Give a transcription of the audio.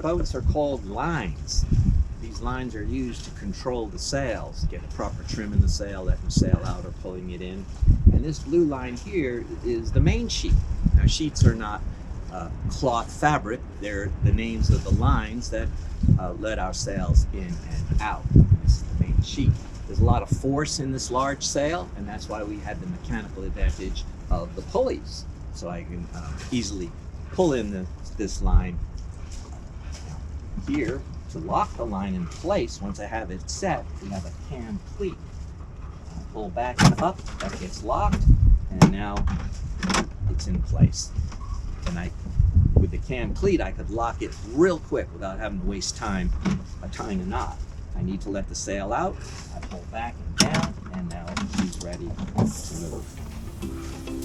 boats are called lines. These lines are used to control the sails, get a proper trim in the sail, letting the sail out or pulling it in. And this blue line here is the main sheet. Now, sheets are not cloth fabric. They're the names of the lines that let our sails in and out. This is the main sheet. There's a lot of force in this large sail, and that's why we had the mechanical advantage of the pulleys. So I can easily pull in this line. Here, to lock the line in place, once I have it set, we have a cam cleat. I pull back and up, that gets locked, and now it's in place. And with the cam cleat, I could lock it real quick without having to waste time tying a knot. I need to let the sail out, I pull back and down, and now she's ready to move.